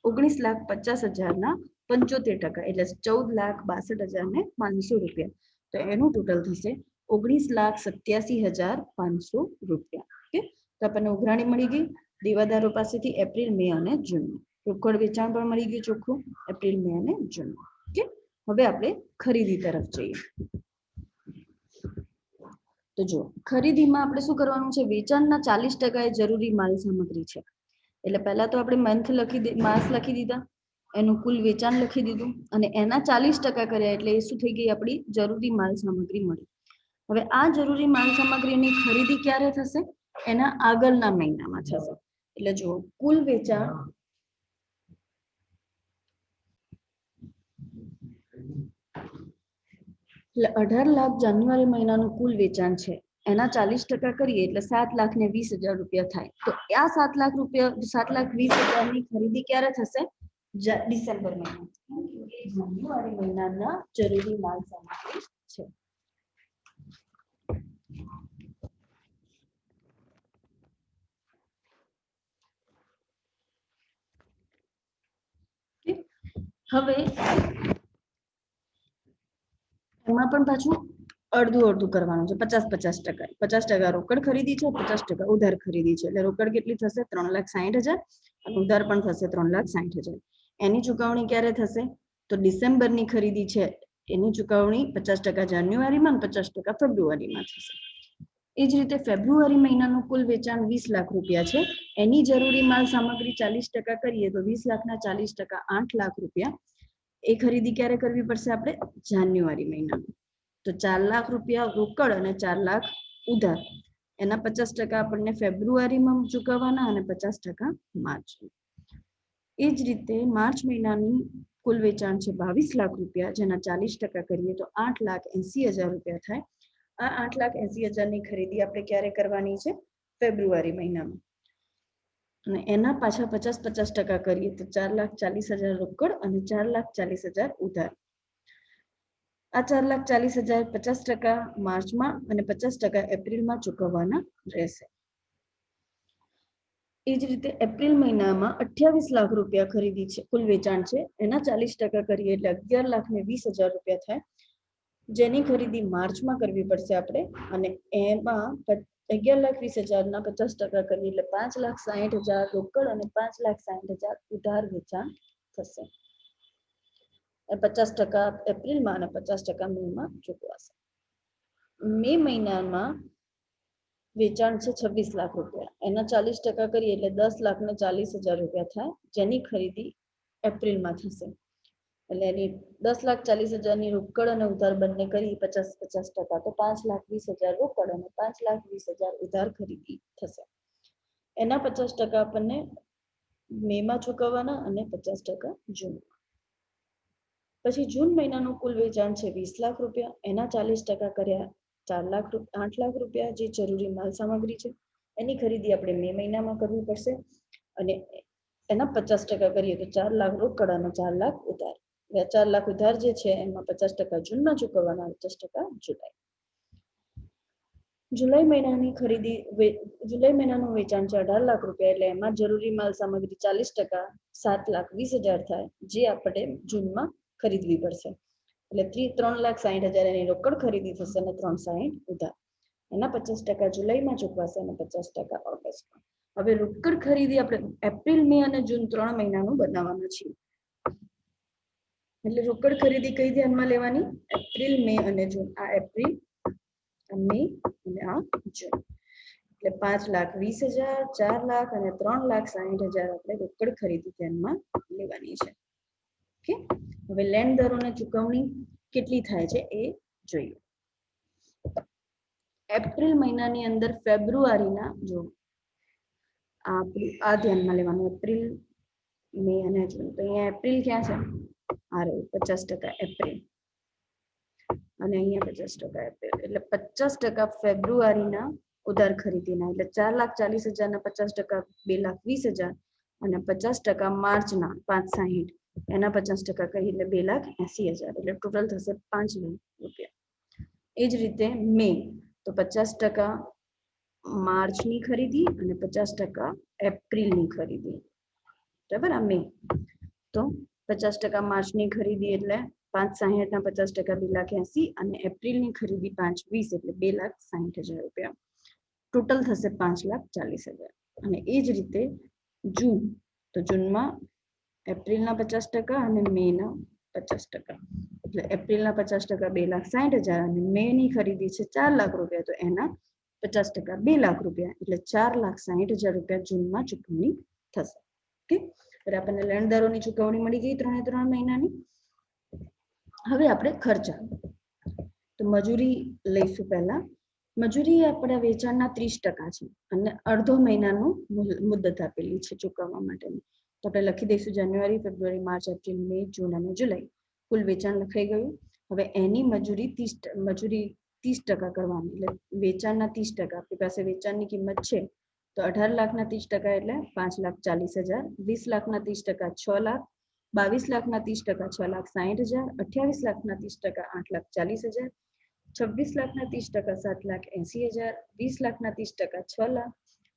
19,50,000ના 75% એટલે 14,62,500 રૂપિયા. તો એનું ટોટલ થશે 19,87,500 રૂપિયા. ઓકે, તો આપણને ઉઘરાણી મળી ગઈ દેવાદારો પાસેથી એપ્રિલ, મે અને જૂન. રોકડ વેચાણ પણ મળી ગયું ચોખ્ખું એપ્રિલ, મે અને જૂન. ઓકે, હવે આપણે ખરીદી તરફ જઈએ. તો જો ખરીદીમાં આપણે શું કરવાનું છે? વેચાણના 40% એ જરૂરી માલ સામગ્રી છે. એટલે પહેલા તો આપણે માસ લખી દીધા, એનું કુલ વેચાણ લખી દીધું અને એના 40% કર્યા એટલે એ શું થઈ ગઈ? આપણી જરૂરી માલ સામગ્રી મળી. હવે આ જરૂરી માલ સામગ્રીની ખરીદી ક્યારે થશે? એના આગળના મહિનામાં થશે. એટલે જો કુલ વેચાણ એટલે 18 લાખ જાન્યુઆરી મહિનાનું કુલ વેચાણ છે, એના 40% કરીએ એટલે 7,20,000 રૂપિયા થાય. તો આ 7,20,000 ની ખરીદી ક્યારે થશે? ડિસેમ્બર મહિનામાં. જાન્યુઆરી મહિનાના જરૂરી માલ સામગ્રી છે. હવે એમાં પણ પાછું અડધું કરવાનું છે. 50-50%. 50% રોકડ ખરીદી છે, 50% ઉધાર ખરીદી છે. એટલે રોકડ કેટલી થશે? 3,60,000 અને ઉધાર પણ થશે 3,60,000. એની ચુકવણી ક્યારે થશે? તો ડિસેમ્બરની ખરીદી છે એની ચુકવણી 50% જાન્યુઆરીમાં અને 50% ફેબ્રુઆરીમાં થશે. એ જ રીતે ફેબ્રુઆરી મહિનાનું કુલ વેચાણ 20 લાખ રૂપિયા છે, એની જરૂરી માલ સામગ્રી 40% કરીએ તો 20 લાખના 40% 8 લાખ રૂપિયા. એ ખરીદી ક્યારે કરવી પડશે? આપણે જાન્યુઆરી મહિનામાં. તો 4 લાખ રૂપિયા રોકડ અને 4 લાખ ઉધાર. એના 50% આપણને ફેબ્રુઆરીમાં ચૂકવવાના અને 50% માર્ચ. એ જ રીતે માર્ચ મહિનાની કુલ વેચાણ છે 22 લાખ રૂપિયા, જેના 40% કરીએ તો 8,80,000 રૂપિયા થાય. આ 8,80,000 ની ખરીદી આપણે ક્યારે કરવાની છે? ફેબ્રુઆરી મહિનામાં. અને એના પાછા 50-50% કરીએ તો 4,40,000 રોકડ અને 4,40,000 ઉધાર. આ 4,40,000 50% માર્ચમાં અને 50% એપ્રિલમાં ચૂકવવાના રહેશે. એ જ રીતે એપ્રિલ મહિનામાં 28 લાખ રૂપિયા ખરીદી છે, કુલ વેચાણ છે, એના 40% કરીએ એટલે 11,20,000 રૂપિયા થાય, જેની ખરીદી માર્ચમાં કરવી પડશે આપણે. અને એમાં 11,20,000 ના 50% કરીએ એટલે 5,60,000 રોકડ અને 5,60,000 ઉધાર વેચાણ થશે. 50% એપ્રિલમાં અને 50% મેમાં ચૂકવાશે. મે મહિનામાં વેચાણ છે 26 લાખ રૂપિયા, એના 40% કરીએ એટલે 10,40,000 રૂપિયા થાય, જેની ખરીદી એપ્રિલમાં થશે. એટલે એની 10,40,000ની રોકડ અને ઉધાર બંને કરી 50-50%, તો 5,20,000 રોકડ અને 5,20,000 ઉધાર ખરીદી થશે. એના 50% આપણને મેમાં ચૂકવવાના અને 50% જૂનમાં. પછી જૂન મહિનાનું કુલ વેચાણ છે 20 લાખ રૂપિયા, એના 40% કર્યા 8 લાખ રૂપિયા, જે જરૂરી માલ સામગ્રી છે એની ખરીદી આપણે મે મહિનામાં કરવી પડશે, અને એના 50% કરીએ તો 4 લાખ રોકડ અને 4 લાખ ઉધાર. 4 લાખ ઉધાર જે છે એમાં 50% જૂનમાં ચૂકવવાના, 50% જુલાઈ. જુલાઈ મહિનાની ખરીદી, જુલાઈ મહિનાનું વેચાણ છે 18 લાખ રૂપિયા, એટલે એમાં જરૂરી માલ સામગ્રી 40%, 7,20,000 થાય, જે આપણે જૂનમાં ખરીદવી પડશે. એટલે 3,60,000 એની રોકડ ખરીદી થશે અને 3,60,000 ઉધાર. એના 50% જુલાઈમાં ચૂકવાશે અને 50% ઓગસ્ટમાં. હવે રોકડ ખરીદી આપણે એપ્રિલ, મે અને જૂન 3 મહિનાનું બનાવવાનું છે. એટલે રોકડ ખરીદી કઈ ધ્યાનમાં લેવાની? એપ્રિલ, મે અને જૂન. આ એપ્રિલ, મે અને આ જૂન. એટલે 5,20,000, 4 લાખ અને 3,60,000 આપણે રોકડ ખરીદી ધ્યાનમાં લેવાની છે. ઓકે, હવે લેણદારોને ચૂકવણી કેટલી થાય છે એ જોઈએ. એપ્રિલ મહિનાની અંદર ફેબ્રુઆરીના, જો આ ધ્યાનમાં લેવાનું, એપ્રિલ, મે અને જૂન. તો અહીંયા એપ્રિલ ક્યાં છે? આ રહ્યું 50% એપ્રિલ, અને અહીંયા 50% એપ્રિલ. એટલે 50% ફેબ્રુઆરીના ઉધાર ખરીદીના, એટલે 4,40,000 ના 50%, 2,20,000, અને 50% માર્ચના 5,60,000, એના 50% કહી એટલે 2,80,000. એટલે ટોટલ થશે 5 લાખ રૂપિયા. એ જ રીતે મે, તો 50% માર્ચની ખરીદી અને 50% એપ્રિલની ખરીદી. બરાબર, આ મે. તો 50% માર્ચની ખરીદી એટલે 5,60,000 ના 50%, 2,80,000, અને એપ્રિલની ખરીદી 5,20, એટલે 2,60,000 રૂપિયા. ટોટલ થશે 5,40,000. અને એ જ રીતે જૂન, તો જૂનમાં એપ્રિલના 50% અને મેના 50%. એટલે એપ્રિલના 50% 2,60,000, અને મેની ખરીદી છે 4 લાખ રૂપિયા, તો એના 50% 2 લાખ રૂપિયા, એટલે 4,60,000 રૂપિયા જૂનમાં ચૂકવણી થશે. ઓકે, એટલે આપણને લેણદારોની ચૂકવણી મળી ગઈ 3 મહિનાની. હવે આપણે ખર્ચા, તો મજૂરી લઈશું પહેલા. મજૂરી આપણા વેચાણના 30% છે, અને અડધો મહિનાનું મુદત આપેલી છે ચૂકવવા માટેની. તો આપણે લખી દઈશું જાન્યુઆરી, ફેબ્રુઆરી, માર્ચ, એપ્રિલ, મે, જૂન અને જુલાઈ. કુલ વેચાણ લખાઈ ગયું. હવે એની મજૂરી 30% કરવાની, એટલે વેચાણના 30%. આપણી પાસે વેચાણની કિંમત છે તો 18 લાખના 30% એટલે 5,40,000, 20 લાખના 30% 6 લાખ, 22 લાખના 30% 6,60,000, 28 લાખના 30% 8,40,000, 26 લાખના 30% 7,80,000, 20 લાખના 30% 6 લાખ,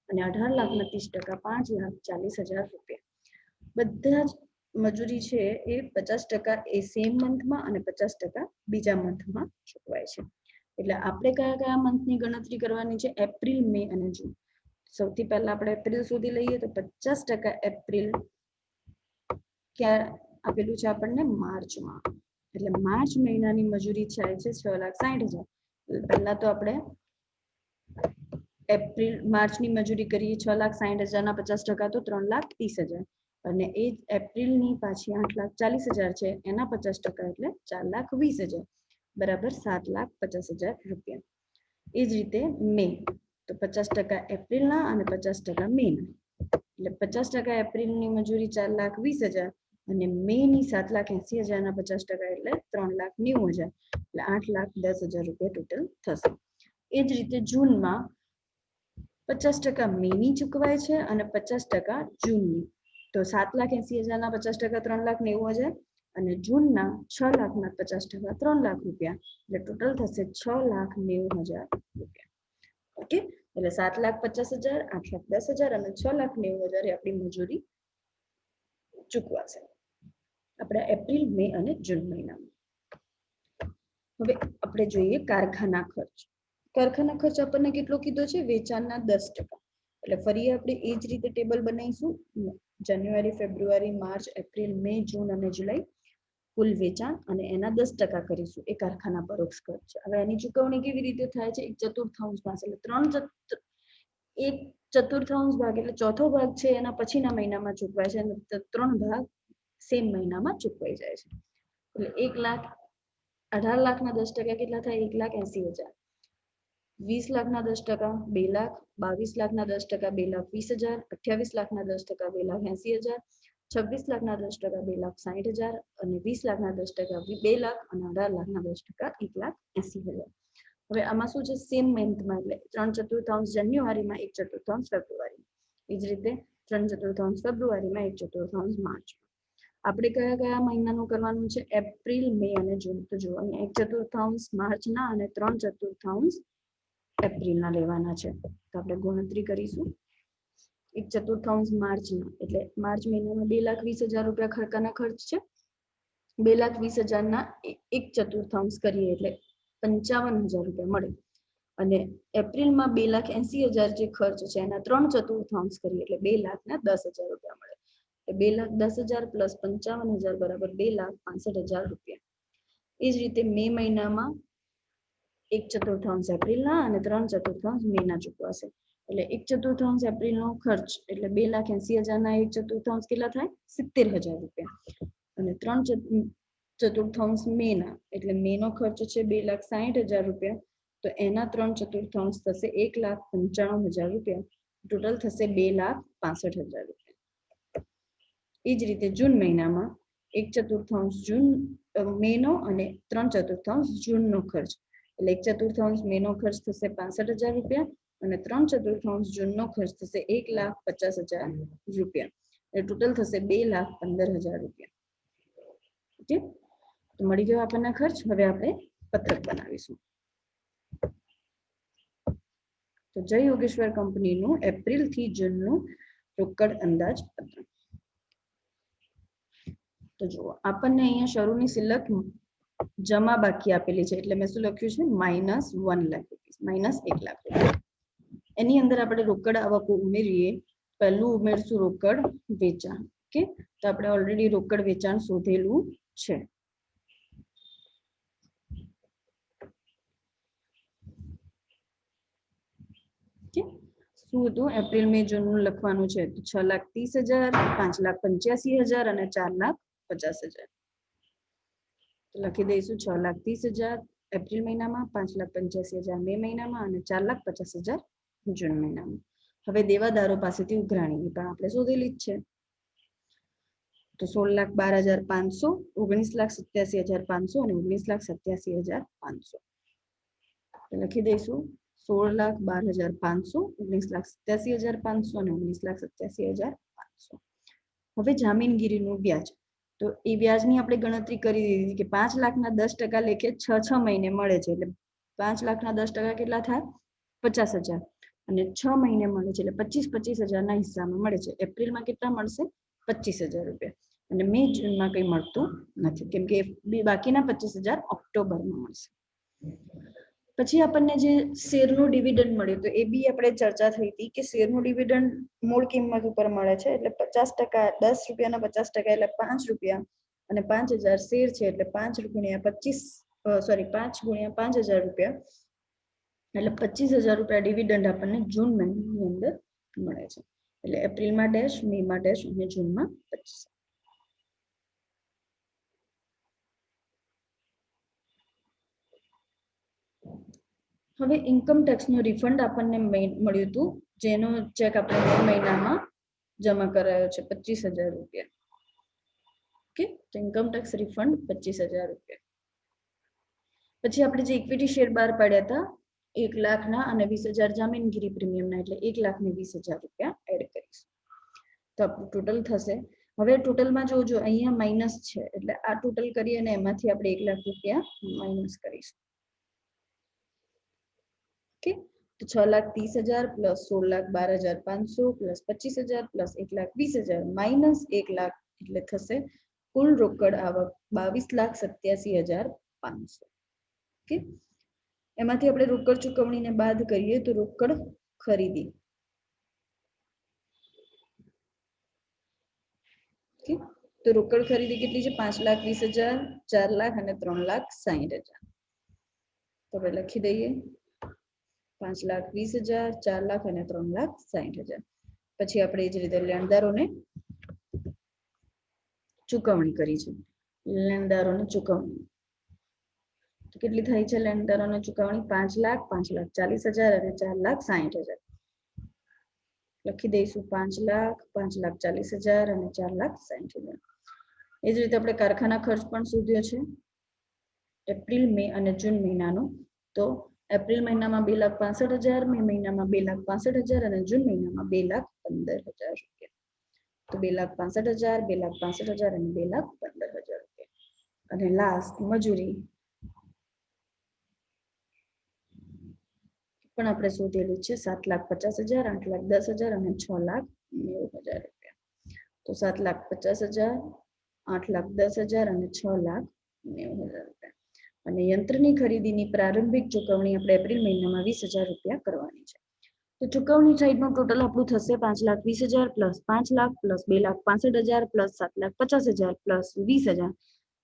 અને 18 લાખના 30% 5,40,000 રૂપિયા. બધા જ મજૂરી છે એ 50% એ સેમ મંથમાં અને 50% બીજા મંથમાં ચૂકવાય છે. એટલે આપણે કયા કયા મંથની ગણતરી કરવાની છે? એપ્રિલ, મે અને જૂન. સૌથી પહેલા આપણે એપ્રિલ સુધી લઈએ તો 50% એપ્રિલ ક્યાં આપેલું છે આપણને? માર્ચમાં. એટલે માર્ચ મહિનાની મજૂરી થાય છે 6,60,000. પહેલા તો આપણે એપ્રિલ, માર્ચની મજૂરી કરીએ 6,60,000 ના 50% તો 3,30,000, અને એ જ એપ્રિલની પાછી 8,40,000 છે, એના 50% એટલે 4,20,000, બરાબર 7,50,000 રૂપિયા. એ જ રીતે મે, તો 50% એપ્રિલના અને 50% મેના. એટલે 50% એપ્રિલની મજૂરી 4,20,000, અને મેની 7,80,000 ના 50% એટલે 3,90,000, એટલે 8,10,000 રૂપિયા ટોટલ થશે. એ જ રીતે જૂનમાં 50% મેની ચૂકવાય છે અને 50% જૂનની. તો 7,80,000 ના 50% 3,90,000, અને જૂનના 6 લાખના 50% 3 લાખ રૂપિયા, એટલે ટોટલ થશે 6,90,000 રૂપિયા. ઓકે, એટલે 7,50,000, 8,10,000 અને 6,90,000 એ આપણી મજૂરી ચૂકવાશે આપણા એપ્રિલ, મે અને જૂન મહિનામાં. હવે આપણે જોઈએ કારખાના ખર્ચ. કારખાના ખર્ચ આપણને કેટલો કીધો છે? વેચાણના 10%. એટલે ફરી આપણે એ જ રીતે ટેબલ બનાવીશું. જાન્યુઆરી, ફેબ્રુઆરી, માર્ચ, એપ્રિલ, મે, જૂન અને જુલાઈ. કુલ વેચાણ અને એના 10% કરીશું એ કારખાના પરોક્ષ ખર્ચ છે. હવે એની ચૂકવણી કેવી રીતે થાય છે? 1/4 ભાગ એટલે 1/4 ભાગ એટલે ચોથો ભાગ છે એના પછીના મહિનામાં ચૂકવાય છે અને 3 ભાગ સેમ મહિનામાં ચૂકવાઈ જાય છે. એટલે 1,18 લાખના 10% કેટલા થાય? 1,80,000. 20 લાખના 10% 2 લાખ, 22 લાખના 10% 2,20,000, 28 લાખના 10% 2,80,000, 26 લાખના 10% 2,60,000 અને 20 લાખના 10% 2 લાખ અને 18 લાખના 10% 1,80,000. હવે આમાં શું છે? સેમ મંથમાં એટલે 3/4 જાન્યુઆરીમાં, 1/4 ફેબ્રુઆરી. એ જ રીતે 3/4 ફેબ્રુઆરીમાં, 1/4 માર્ચ. આપણે કયા કયા મહિનાનું કરવાનું છે? એપ્રિલ, મે અને જૂન. તો જો અહીંયા 1/4 માર્ચના અને 3/4 એપ્રિલના લેવાના છે. તો આપણે ગણતરી કરીશું. 1/4 માર્ચના એટલે માર્ચ મહિનામાં 2,20,000 રૂપિયા ખર્ચાના ખર્ચ છે. 2,20,000 ના 1/4 કરીએ એટલે 55,000 રૂપિયા મળે. અને એપ્રિલમાં 2,80,000 જે ખર્ચ છે એના 3/4 કરીએ એટલે 2,10,000 રૂપિયા મળે. 2,10,000 પ્લસ 55,000 બરાબર 2,65,000 રૂપિયા. એ જ રીતે મે મહિનામાં 1/4 એપ્રિલના અને 3/4 મેના ચૂકવાશે. એટલે 1/4 એપ્રિલનો ખર્ચ એટલે 2,80,000 ના 1/4 કેટલા થાય? 70,000 રૂપિયા. અને 3/4 મેના એટલે મેનો ખર્ચ છે 2,60,000 રૂપિયા. તો એના 3/4 થશે 1,95,000 રૂપિયા. ટોટલ થશે 2,65,000 રૂપિયા. એ જ રીતે જૂન મહિનામાં 1/4 જૂન મેનો અને 3/4 જૂનનો ખર્ચ એટલે 1/4 મેનો ખર્ચ થશે 65,000 રૂપિયા અને 3/4 જૂનનો ખર્ચ થશે 1,50,000 રૂપિયા. એટલે ટોટલ થશે 2,15,000 રૂપિયા. ઓકે, તો મળી ગયો આપણને ખર્ચ. હવે આપણે પત્રક બનાવીશું. તો જય યોગેશ્વર કંપનીનું એપ્રિલ થી જૂનનું રોકડ અંદાજપત્ર. તો જુઓ, આપણને અહીંયા શરૂની સિલક જમા બાકી આપેલી છે એટલે મેં શું લખ્યું છે? -1 લાખ રૂપિયા, -1 લાખ રૂપિયા. એની અંદર આપણે રોકડ આવકો ઉમેરીએ. પહેલું ઉમેરશું રોકડ વેચાણ. ઓકે, તો આપણે ઓલરેડી રોકડ વેચાણ શોધેલું છે. શું હતું? એપ્રિલ, મે, જૂનનું લખવાનું છે. તો 6,30,000, 5,85,000 અને 4,50,000. તો લખી દઈશું 6,30,000 એપ્રિલ મહિનામાં, 5,85,000 મે મહિનામાં અને 4,50,000 જૂન મહિનામાં. હવે દેવાદારો પાસેથી ઉઘરાણી પણ આપણે શોધેલી જ છે. તો 16,12,500, 19,87,500 અને 19,87,500. લખી દઈશું 16,12,500, 19,87,500 અને 19,87,500. હવે જામીનગીરીનું વ્યાજ. તો એ વ્યાજની આપણે ગણતરી કરી દીધી કે 5 લાખના 10% લેખે 6 મહિને મળે છે. એટલે 5 લાખના 10% કેટલા થાય? 50,000 અને 6 મહિને મળે છે એટલે 25,000 ના હિસ્સામાં મળે છે. એપ્રિલમાં કેટલા મળશે? 25,000 રૂપિયા. અને મે જૂનમાં કંઈ મળતું નથી કેમ કે બાકીના 25,000 ઓક્ટોબરમાં મળશે. પછી આપણને જે શેરનું ડિવિડન્ડ મળ્યું, તો એ બી આપણે ચર્ચા થઈ હતી કે શેરનું ડિવિડન્ડ મૂળ કિંમત ઉપર મળે છે. એટલે 50%, 10 રૂપિયાના 50% એટલે 5 રૂપિયા અને 5,000 શેર છે એટલે 5 ગુણ્યા 5,000 રૂપિયા એટલે 25,000 રૂપિયા ડિવિડન્ડ આપણને જૂન મહિનાની અંદર મળે છે. એટલે એપ્રિલમાં ડેશ, મેમાં ડેશ અને જૂનમાં 25. હવે ઇન્કમ ટેક્સનો રિફંડ આપણને મળ્યું હતું, જેનો ચેક આપણે મે મહિનામાં જમા કરાયો છે 25,000 રૂપિયા. ઓકે, તો ઇન્કમ ટેક્સ રિફંડ 25,000 રૂપિયા. પછી આપણે જે ઇક્વિટી શેર બહાર પાડ્યા હતા 1 લાખના અને 20,000 જામીનગીરી પ્રીમિયમના એટલે 1,20,000 રૂપિયા એડ કરીશું. તો ટોટલ થશે. હવે ટોટલમાં જોજો અહીંયા માઇનસ છે એટલે આ ટોટલ કરીએ અને એમાંથી આપણે 1 લાખ રૂપિયા માઇનસ કરીશું. ઓકે, તો 6,30,000 plus 16,12,500 plus 25,000 plus 1,20,000 minus 1 lakh એટલે થશે કુલ રોકડ આવક 22,87,500. ઓકે, એમાંથી આપણે રોકડ ચૂકવણીને બાદ કરીએ તો રોકડ ખરીદી. ઓકે, તો રોકડ ખરીદી કેટલી છે? 5,20,000, 4 લાખ અને 3,60,000. તો આપણે લખી દઈએ 5,20,000, 4 લાખ અને 3,60,000. પછી આપણે એ જ રીતે લેણદારોને ચૂકવણી કરી છે. લેણદારોને ચૂકવણી તો કેટલી થાય છે? લેણદારોને ચૂકવણી 5 લાખ, 5,40,000 અને 4,60,000. લખી દઈશું 5 લાખ, 5,40,000 અને 4,60,000. એ જ રીતે આપણે કારખાના ખર્ચ પણ શોધ્યો છે એપ્રિલ, મે અને જૂન મહિનાનો. તો એપ્રિલ મહિનામાં 2,65,000, મે મહિનામાં 2,65,000 અને જૂન મહિનામાં 2,15,000 રૂપિયા. તો 2,65,000, 2,65,000 અને 2,15,000 રૂપિયા. અને લાસ્ટ મજૂરી પણ આપણે શોધેલી છે 7,50,000, 8,10,000 અને 6,90,000 રૂપિયા. તો 7,50,000, 8,10,000 અને 6,90,000 રૂપિયા. અને યંત્રની ખરીદીની પ્રારંભિક ચૂકવણી આપણે એપ્રિલ મહિનામાં 20,000 રૂપિયા કરવાની છે. તો ચૂકવણી સાઈડનું ટોટલ આપણું થશે 5,20,000 plus 5 lakh plus 2,65,000 plus 7,50,000 plus 20,000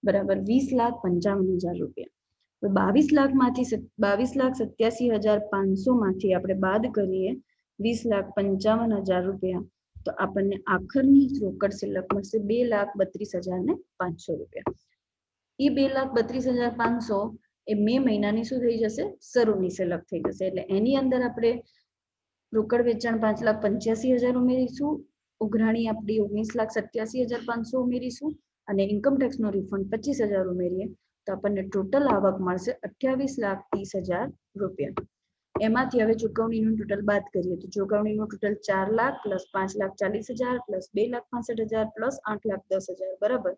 બરાબર 20,55,000 રૂપિયા. તો 22,87,500 માંથી આપણે બાદ કરીએ 20,55,000 રૂપિયા. તો આપણને આખરની રોકડ શિલ્લક મળશે 2,32,500 રૂપિયા. એ 2,32,500 એ મે મહિનાની શું થઈ જશે? શરૂની શિલ્લક થઈ જશે. એટલે એની અંદર આપણે રોકડ વેચાણ 5,85,000 ઉમેરીશું, ઉઘરાણી આપણી 19,87,500 ઉમેરીશું અને ઇન્કમ ટેક્સ નો રિફંડ 25,000 ઉમેરીએ તો આપણને ટોટલ આવક મળશે 28,30,000 રૂપિયા. એમાંથી હવે ચૂકવણીનું ટોટલ બાદ કરીએ તો ચૂકવણીનું total 4 lakh plus 5,40,000 plus 2,65,000 plus 8,10,000 બરાબર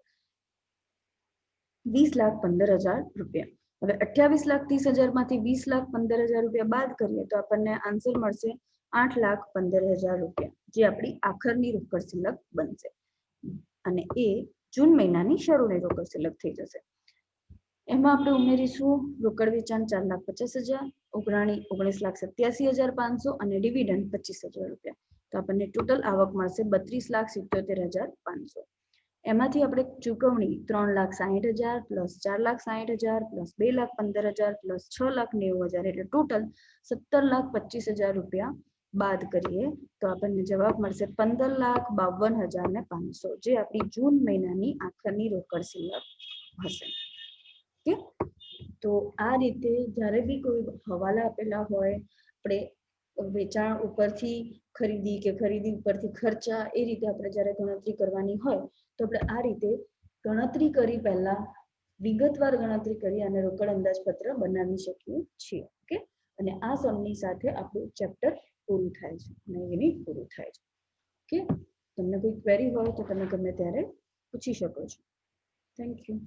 20,15,000 રૂપિયા. હવે 28,30,000 માંથી 20,15,000 રૂપિયા બાદ કરીએ તો આપણને આન્સર મળશે 8,15,000 રૂપિયા, જે આપણી આખરની રોકડ શિલ્લક બનશે. અને એ જૂન મહિનાની શરૂની રોકડ શિલ્લક થઈ જશે. એમાં આપણે ઉમેરીશું રોકડ વેચાણ 4,50,000, ઉઘરાણી 19,87,500 અને ડિવિડન્ડ 25,000 રૂપિયા. તો આપણને ટોટલ આવક મળશે 32,77,500. એમાંથી આપણે ચૂકવણી 3,60,000 પ્લસ 4,60,000 પ્લસ 2,15,000 પ્લસ 6,90,000 એટલે ટોટલ 17,25,000 રૂપિયા બાદ કરીએ તો આપણને જવાબ મળશે 15,52,500, જે આપણી જૂન મહિનાની આખરની રોકડ શિલ્લક હશે. ઓકે, તો આ રીતે જ્યારે બી કોઈ હવાલા આપેલા હોય, આપણે વેચાણ ઉપરથી ખરીદી કે ખરીદી ઉપરથી ખર્ચા, એ રીતે આપણે જ્યારે ગણતરી કરવાની હોય તો આપણે આ રીતે ગણતરી કરી પહેલા વિગતવાર ગણતરી કરી અને રોકડ અંદાજપત્ર બનાવી શકીએ છીએ. ઓકે, અને આ સમની સાથે આપણું ચેપ્ટર પૂરું થાય છે, 9 યુનિટ પૂરું થાય છે. ઓકે, તમને કોઈ ક્વેરી હોય તો તમે ગમે ત્યારે પૂછી શકો છો. Thank you.